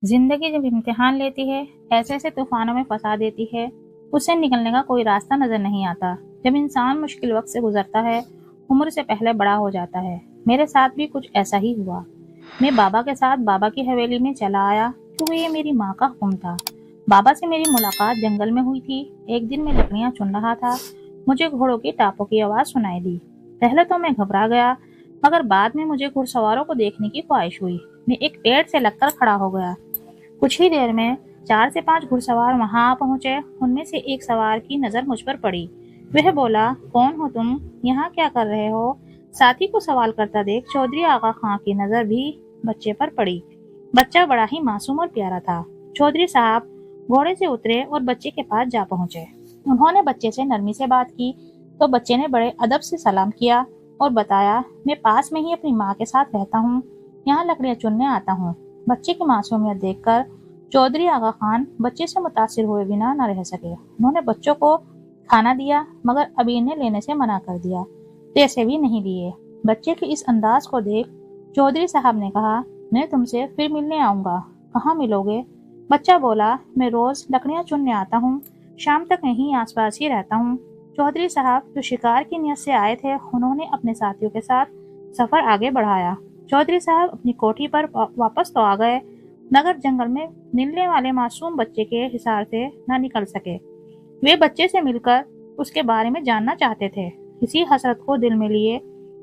जिंदगी जब इम्तिहान लेती है, ऐसे ऐसे तूफानों में फंसा देती है, उससे निकलने का कोई रास्ता नजर नहीं आता। जब इंसान मुश्किल वक्त से गुजरता है, उम्र से पहले बड़ा हो जाता है। मेरे साथ भी कुछ ऐसा ही हुआ। मैं बाबा के साथ बाबा की हवेली में चला आया क्योंकि ये मेरी माँ का हुक्म था। बाबा से मेरी मुलाकात जंगल में हुई थी। एक दिन मैं लकड़ियां चुन रहा था, मुझे घोड़ों की टापों की आवाज सुनाई दी। पहले तो मैं घबरा गया, मगर बाद में मुझे घुड़सवारों को देखने की ख्वाहिश हुई। मैं एक पेड़ से लगकर खड़ा हो गया। कुछ ही देर में 4 से 5 घुड़सवार वहां आ पहुंचे। उनमें से एक सवार की नजर मुझ पर पड़ी। वह बोला, कौन हो तुम, यहाँ क्या कर रहे हो? साथी को सवाल करता देख चौधरी आगा खां की नजर भी बच्चे पर पड़ी। बच्चा बड़ा ही मासूम और प्यारा था। चौधरी साहब घोड़े से उतरे और बच्चे के पास जा पहुंचे। उन्होंने बच्चे से नरमी से बात की तो बच्चे ने बड़े अदब से सलाम किया और बताया, मैं पास में ही अपनी माँ के साथ रहता हूँ, यहाँ लकड़ियाँ चुनने आता हूँ। बच्चे की मासूमियत देखकर चौधरी आगा खान बच्चे से मुतासिर हुए बिना न रह सके। उन्होंने बच्चों को खाना दिया, मगर अबीर ने लेने से मना कर दिया। पैसे भी नहीं दिए। बच्चे के इस अंदाज को देख चौधरी साहब ने कहा, मैं तुमसे फिर मिलने आऊंगा, कहाँ मिलोगे? बच्चा बोला, मैं रोज लकड़ियां चुनने आता हूँ, शाम तक यहीं आसपास ही रहता हूँ। चौधरी साहब जो शिकार की नियत से आए थे, उन्होंने अपने साथियों के साथ सफर आगे बढ़ाया। चौधरी साहब अपनी कोठी पर वापस तो आ गए, मगर जंगल में मिलने वाले मासूम बच्चे के हिसार से न निकल सके। वे बच्चे से मिलकर उसके बारे में जानना चाहते थे। इसी हसरत को दिल में लिए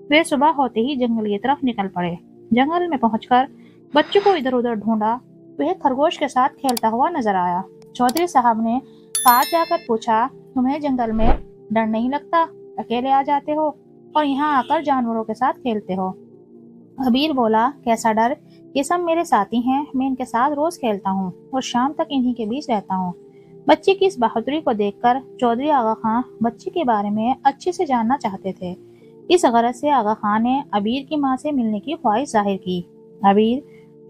वे सुबह होते ही जंगल की तरफ निकल पड़े। जंगल में पहुंचकर बच्चों को इधर उधर ढूंढा। वह खरगोश के साथ खेलता हुआ नजर आया। चौधरी साहब ने पास जाकर पूछा, तुम्हें जंगल में डर नहीं लगता? अकेले आ जाते हो और यहाँ आकर जानवरों के साथ खेलते हो। अबीर बोला, कैसा डर, ये सब मेरे साथी हैं, मैं इनके साथ रोज खेलता हूँ और शाम तक इन्हीं के बीच रहता हूँ। बच्चे की इस बहादुरी को देखकर चौधरी आगा खां बच्चे के बारे में अच्छे से जानना चाहते थे। इस गरज से आगा खां ने अबीर की माँ से मिलने की ख्वाहिश जाहिर की। अबीर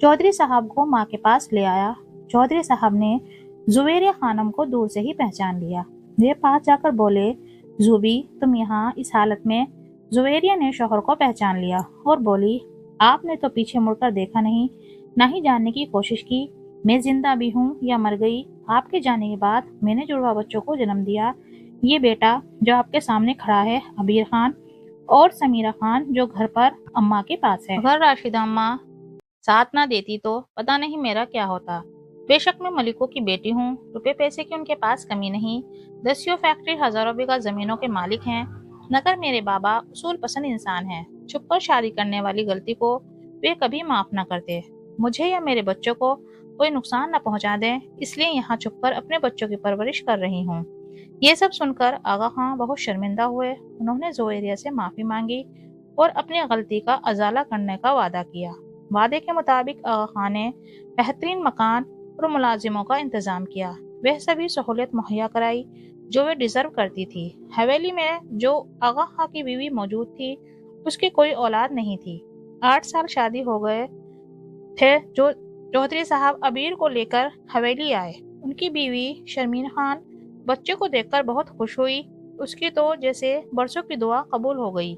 चौधरी साहब को माँ के पास ले आया। चौधरी साहब ने जुवेरिया खानम को दूर से ही पहचान लिया। वे पास जाकर बोले, जूबी, तुम यहाँ इस हालत में? जुवेरिया ने शौहर को पहचान लिया और बोली, आपने तो पीछे मुड़कर देखा नहीं, ना ही जानने की कोशिश की मैं जिंदा भी हूँ या मर गई। आपके जाने के बाद मैंने जुड़वा बच्चों को जन्म दिया। ये बेटा जो आपके सामने खड़ा है अबीर खान, और समीरा खान जो घर पर अम्मा के पास है। अगर राशिदा अम्मा साथ ना देती तो पता नहीं मेरा क्या होता। बेशक मैं मलिकों की बेटी हूँ, रुपए पैसे की उनके पास कमी नहीं, दसियों फैक्ट्री हजारों बीघा जमीनों के मालिक हैं, मगर मेरे बाबा उसूल पसंद इंसान हैं। छुपकर शादी करने वाली गलती को वे कभी माफ न करते। मुझे या मेरे बच्चों को कोई नुकसान न पहुंचा दे, इसलिए यहाँ छुपकर अपने बच्चों की परवरिश कर रही हूँ। ये सब सुनकर आगा खां बहुत शर्मिंदा हुए। उन्होंने जोएरिया से माफी मांगी और अपनी गलती का अजाला करने का वादा किया। वादे के मुताबिक आगा खां ने बेहतरीन मकान और मुलाजिमों का इंतजाम किया। वह सभी सहूलियत मुहैया कराई जो वे डिजर्व करती थी। हवेली में जो आगा खां की बीवी मौजूद थी, उसकी कोई औलाद नहीं थी। 8 साल शादी हो गए थे जो चौधरी साहब अबीर को लेकर हवेली आए। उनकी बीवी शर्मीन खान बच्चे को देखकर बहुत खुश हुई। उसकी तो जैसे बरसों की दुआ कबूल हो गई।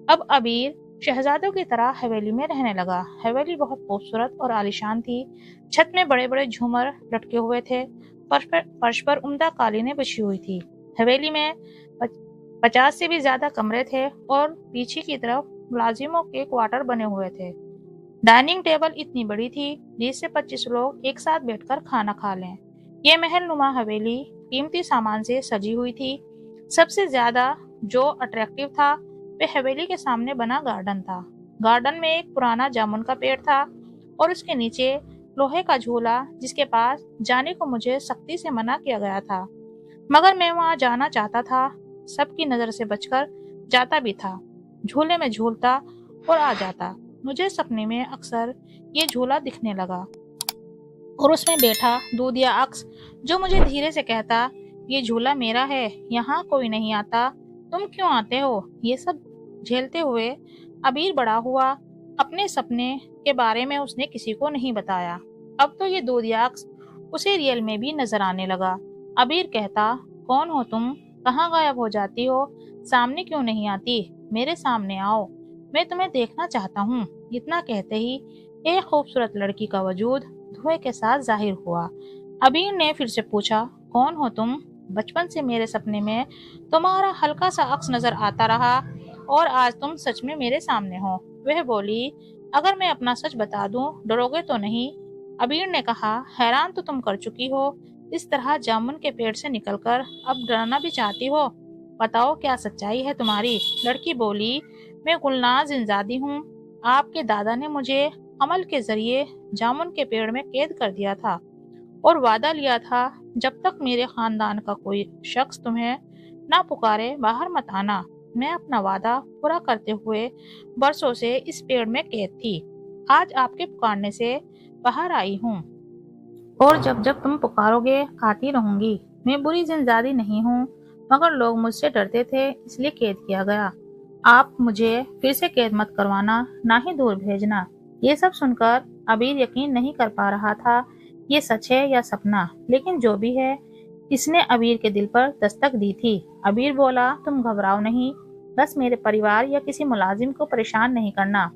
अब अबीर शहजादों की तरह हवेली में रहने लगा। हवेली बहुत खूबसूरत और आलीशान थी। छत में बड़े बड़े झूमर लटके हुए थे। फर्श पर उम्दा कालीनें बिछी हुई थी। हवेली में 50 से भी ज्यादा कमरे थे और पीछे की तरफ मुलाजिमों के क्वार्टर बने हुए थे। डाइनिंग टेबल इतनी बड़ी थी 20 से 25 लोग एक साथ बैठकर खाना खा लें। ये महल नुमा हवेली कीमती सामान से सजी हुई थी। सबसे ज्यादा जो अट्रैक्टिव था वह हवेली के सामने बना गार्डन था। गार्डन में एक पुराना जामुन का पेड़ था और उसके नीचे लोहे का झूला, जिसके पास जाने को मुझे सख्ती से मना किया गया था, मगर मैं वहां जाना चाहता था। सबकी नजर से बचकर जाता भी था। झूले में झूलता और आ जाता। मुझे सपने में अक्सर ये झूला दिखने लगा और उसमें बैठा दूधिया अक्स जो मुझे धीरे से कहता, ये झूला मेरा है, यहाँ कोई नहीं आता, तुम क्यों आते हो? ये सब झेलते हुए अबीर बड़ा हुआ। अपने सपने के बारे में उसने किसी को नहीं बताया। अब तो ये दूधिया अक्स उसे रियल में भी नजर आने लगा। अबीर कहता, कौन हो तुम? कहाँ गायब हो जाती हो? सामने क्यों नहीं आती? मेरे सामने आओ, मैं तुम्हें देखना चाहता हूँ। इतना कहते ही एक खूबसूरत लड़की का वजूद دھوئے کے ساتھ ظاہر ہوا۔ ابیر نے پھر سے پوچھا، کون ہو تم؟ بچپن سے میرے سپنے میں تمہارا ہلکا سا عکس نظر آتا رہا اور آج تم سچ میں میرے سامنے ہو۔ وہ بولی، اگر میں اپنا سچ بتا دوں ڈرو گے تو نہیں؟ ابیر نے کہا، حیران تو تم کر چکی ہو، اس طرح جامن کے پیڑ سے نکل کر اب ڈرنا بھی چاہتی ہو؟ بتاؤ کیا سچائی ہے تمہاری؟ لڑکی بولی، میں گلناز انزادی ہوں۔ آپ کے دادا نے مجھے عمل کے ذریعے جامن کے پیڑ میں قید کر دیا تھا اور وعدہ لیا تھا جب تک میرے خاندان کا کوئی شخص تمہیں نہ پکارے باہر مت آنا۔ میں اپنا وعدہ پورا کرتے ہوئے برسوں سے اس پیڑ میں قید تھی۔ آج آپ کے پکارنے سے باہر آئی ہوں اور جب جب تم پکارو گے آتی رہوں گی۔ میں بری زندادی نہیں ہوں، مگر لوگ مجھ سے ڈرتے تھے اس لیے قید کیا گیا۔ آپ مجھے پھر سے قید مت کروانا، نہ ہی دور بھیجنا۔ یہ سب سن کر ابیر یقین نہیں کر پا رہا تھا یہ سچ ہے یا سپنا، لیکن جو بھی ہے اس نے ابیر کے دل پر دستک دی تھی۔ ابیر بولا، تم گھبراؤ نہیں، بس میرے پریوار یا کسی ملازم کو پریشان نہیں کرنا۔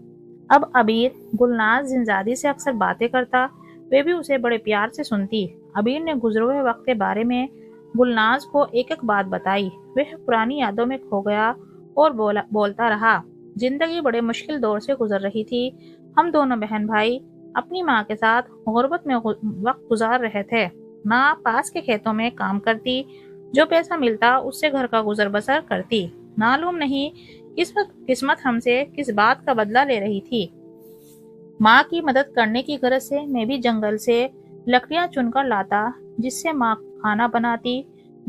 اب ابیر گلناز زنزادی سے اکثر باتیں کرتا، وہ بھی اسے بڑے پیار سے سنتی۔ ابیر نے گزرے ہوئے وقت کے بارے میں گلناز کو ایک ایک بات بتائی۔ وہ پرانی یادوں میں کھو گیا اور بولتا رہا، زندگی بڑے مشکل دور سے گزر رہی تھی۔ ہم دونوں بہن بھائی اپنی ماں کے ساتھ غربت میں وقت گزار رہے تھے۔ ماں پاس کے کھیتوں میں کام کرتی، جو پیسہ ملتا اس سے گھر کا گزر بسر کرتی۔ معلوم نہیں قسمت ہم سے کس بات کا بدلہ لے رہی تھی۔ ماں کی مدد کرنے کی غرض سے میں بھی جنگل سے لکڑیاں چن کر لاتا جس سے ماں کھانا بناتی۔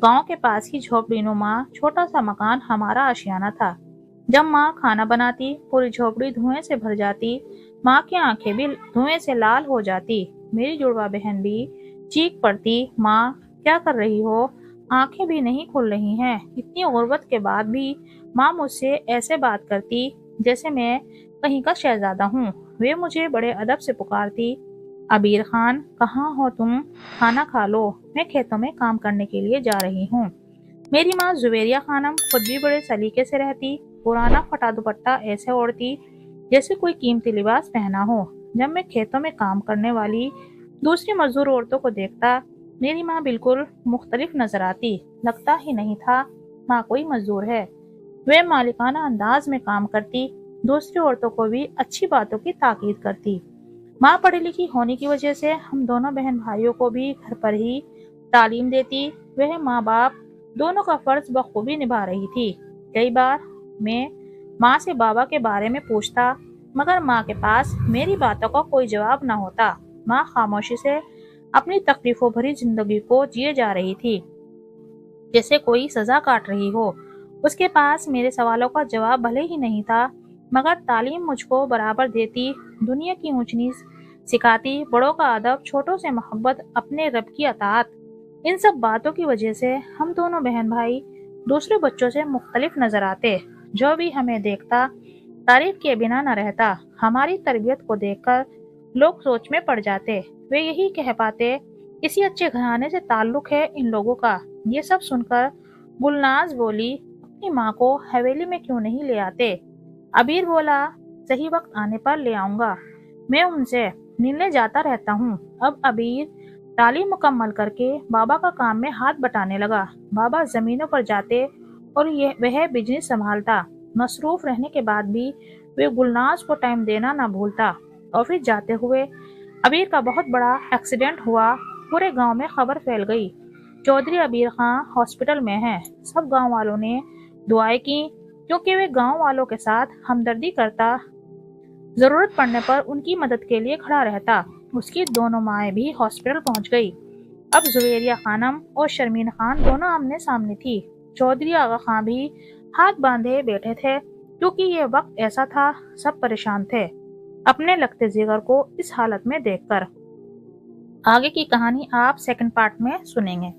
گاؤں کے پاس ہی جھوپڑی نما چھوٹا سا مکان ہمارا آشیانہ تھا۔ جب ماں کھانا بناتی پوری جھوپڑی دھوئیں سے بھر جاتی، ماں کی آنکھیں بھی دھوئیں سے لال ہو جاتی۔ میری جڑواں بہن بھی چیخ پڑتی، ماں کیا کر رہی ہو؟ آنکھیں بھی نہیں کھل رہی ہیں۔ اتنی غربت کے بعد بھی ماں مجھ سے ایسے بات کرتی جیسے میں کہیں کا شہزادہ ہوں۔ وہ مجھے بڑے ادب سے پکارتی، ابیر خان کہاں ہو تم؟ کھانا کھا لو، میں کھیتوں میں کام کرنے کے لیے جا رہی ہوں۔ میری ماں زبیریہ خانم خود بھی بڑے سلیقے سے رہتی، پرانا پھٹا دوپٹہ ایسے اوڑھتی جیسے کوئی قیمتی لباس پہنا ہو۔ جب میں کھیتوں میں کام کرنے والی دوسری مزدور عورتوں کو دیکھتا، میری ماں بالکل مختلف نظر آتی، لگتا ہی نہیں تھا ماں کوئی مزدور ہے۔ وہ مالکانہ انداز میں کام کرتی، دوسری عورتوں کو بھی اچھی باتوں کی تاکید کرتی۔ ماں پڑھی لکھی ہونے کی وجہ سے ہم دونوں بہن بھائیوں کو بھی گھر پر ہی تعلیم دیتی۔ وہ ماں باپ دونوں کا فرض بخوبی نبھا رہی تھی۔ کئی بار میں ماں سے بابا کے بارے میں پوچھتا، مگر ماں کے پاس میری باتوں کا کوئی جواب نہ ہوتا۔ ماں خاموشی سے اپنی تکلیفوں بھری زندگی کو جیے جا رہی تھی، جیسے کوئی سزا کاٹ رہی ہو۔ اس کے پاس میرے سوالوں کا جواب بھلے ہی نہیں تھا، مگر تعلیم مجھ کو برابر دیتی، دنیا کی اونچ نیچ سکھاتی، بڑوں کا ادب، چھوٹوں سے محبت، اپنے رب کی اطاعت۔ ان سب باتوں کی وجہ سے ہم دونوں بہن بھائی دوسرے بچوں سے مختلف نظر آتے۔ جو بھی ہمیں دیکھتا تعریف کیے بنا نہ رہتا۔ ہماری تربیت کو دیکھ کر لوگ سوچ میں پڑ جاتے، وہ یہی کہہ پاتے، کسی اچھے گھرانے سے تعلق ہے ان لوگوں کا۔ یہ سب سن کر گلناز بولی، اپنی ماں کو حویلی میں کیوں نہیں لے آتے؟ ابیر بولا، صحیح وقت آنے پر لے آؤں گا، میں ان سے ملنے جاتا رہتا ہوں۔ اب ابیر تعلیم مکمل کر کے بابا کا کام میں ہاتھ بٹانے لگا۔ بابا زمینوں پر جاتے اور وہ بزنس سنبھالتا۔ مصروف رہنے کے بعد بھی وہ گلناز کو ٹائم دینا نہ بھولتا۔ آفس جاتے ہوئے ابیر کا بہت بڑا ایکسیڈنٹ ہوا، پورے گاؤں میں خبر پھیل گئی، چودھری ابیر خان ہاسپٹل میں ہیں۔ سب گاؤں والوں نے دعائیں کی، کیونکہ وہ گاؤں والوں کے ساتھ ہمدردی کرتا، ضرورت پڑنے پر ان کی مدد کے لیے کھڑا رہتا۔ اس کی دونوں مائیں بھی ہاسپٹل پہنچ گئی۔ اب زبیریہ خانم اور شرمین خان دونوں آمنے سامنے تھی۔ چودھری آغا خان بھی ہاتھ باندھے بیٹھے تھے، کیونکہ یہ وقت ایسا تھا سب پریشان تھے اپنے لگتے جگر کو اس حالت میں دیکھ کر۔ آگے کی کہانی آپ سیکنڈ پارٹ میں سنیں گے۔